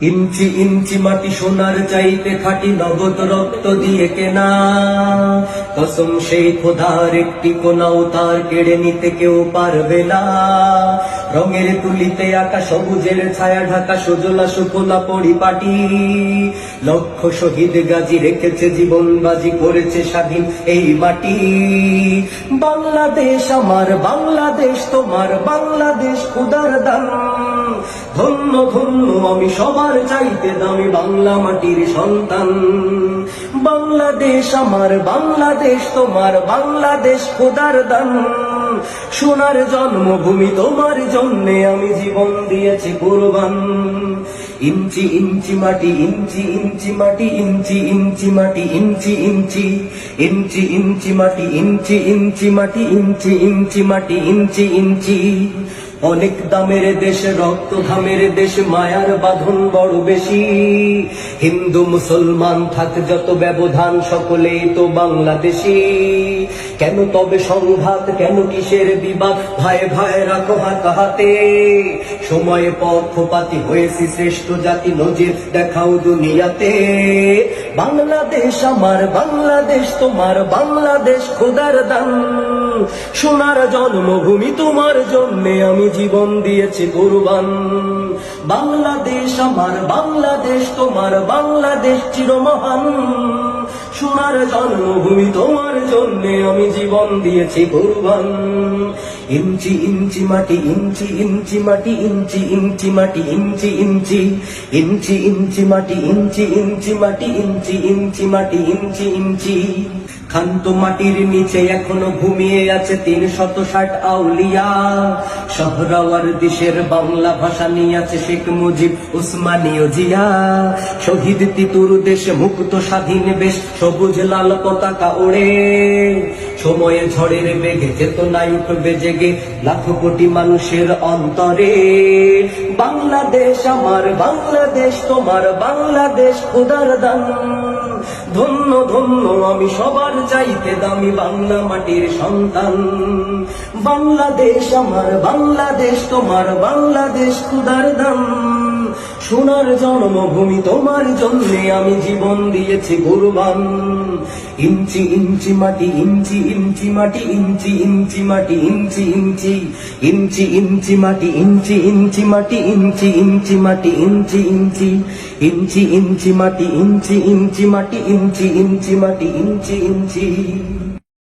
ইঞ্চি ইঞ্চি মাটি সোনার চাইতে খাঁটি নগদ রক্ত দিয়ে কেনা, কসম সেই খোদার একটি কোনাও তার কেড়ে নিতে কেউ পারবে না। রঙের তুলিতে আঁকা সবুজের ছায়া ঢাকা সুজলা সুফলা পরিপাটি, লক্ষ শহীদ গাজী রেখেছে জীবন বাজি করেছে স্বাধীন এই মাটি। বাংলাদেশ আমার, বাংলাদেশ তোমার, বাংলাদেশ খোদার দান। ধন্য ধন্য আমি সবার চাইতে দামি বাংলা মাটির সন্তান। বাংলাদেশ আমার, বাংলাদেশ তোমার, বাংলাদেশ খোদার দান। সোনার জন্মভূমি তোমার জন্যে আমি জীবন দিয়েছি কুরবান। ইঞ্চি ইঞ্চি মাটি, ইঞ্চি ইঞ্চি মাটি, ইঞ্চি ইঞ্চি মাটি, ইঞ্চি ইঞ্চি ইঞ্চি ইঞ্চি মাটি, ইঞ্চি ইঞ্চি মাটি, ইঞ্চি ইঞ্চি মাটি, ইঞ্চি ইঞ্চি। অনেক দামের দেশ, রক্ত ঘামের দেশ, মায়ার বাঁধন বড় বেশি। হিন্দু মুসলমান থাক যত ব্যবধান, সকলেই তো বাংলাদেশি। কেন তবে সংঘাত, কেন কিসের বিবাদ, ভাই ভাই রাখো হাত হাতে। সময়ে পক্ষপাতী হয়েছি শ্রেষ্ঠ জাতি, নজির দেখাও দুনিয়াতে। বাংলাদেশ আমার, বাংলাদেশ তোমার, বাংলাদেশ খোদার দান। সোনার জন্মভূমি তোমার জন্যে আমি জীবন দিয়েছি কুরবান। বাংলাদেশ আমার, বাংলাদেশ তোমার, বাংলাদেশ চিরমহান। সোনার জন্মভূমি তোমার জন্যে আমি জীবন দিয়েছি কুরবান। ইঞ্চি ইঞ্চি মাটি, ইঞ্চি ইঞ্চি মাটি, ইঞ্চি ইঞ্চি মাটি, ইঞ্চি ইঞ্চি ইঞ্চি ইঞ্চি মাটি, ইঞ্চি ইঞ্চি মাটি, ইঞ্চি ইঞ্চি মাটি, ইঞ্চি ইঞ্চি। খান্ত মাটির নিচে এখনো ঘুমিয়ে আছে ৩৬০ আউলিয়া। শহরাওয়ার দেশের বাংলা ভাষা নিয়ে আছে শেখ মুজিব, উসমানীয় জিয়া। শহীদ তিতুর দেশে মুক্ত স্বাধীন বেশ, সবুজ লাল পতাকা ওড়ে। সময়ে ঝড়ের বেগে চেতনায় উঠবে জেগে লাখো কোটি মানুষের অন্তরে। বাংলাদেশ আমার, বাংলাদেশ তোমার, বাংলাদেশ খোদার দান। ধন্য ধন্য আমি সবার চাইতে দামি বাংলা মাটির সন্তান। বাংলাদেশ আমার, বাংলাদেশ তোমার, বাংলাদেশ খোদার দান। সোনার জন্মভূমি তোমার জন্যে আমি জীবন দিয়েছি কুরবান। ইঞ্চি ইঞ্চি মাটি, ইঞ্চি ইঞ্চি মাটি, ইঞ্চি ইঞ্চি মাটি, ইঞ্চি ইঞ্চি ইঞ্চি ইঞ্চি মাটি, ইঞ্চি ইঞ্চি মাটি, ইঞ্চি ইঞ্চি মাটি, ইঞ্চি ইঞ্চি ইঞ্চি ইঞ্চি মাটি, ইঞ্চি ইঞ্চি মাটি, ইঞ্চি ইঞ্চি মাটি, ইঞ্চি ইঞ্চি।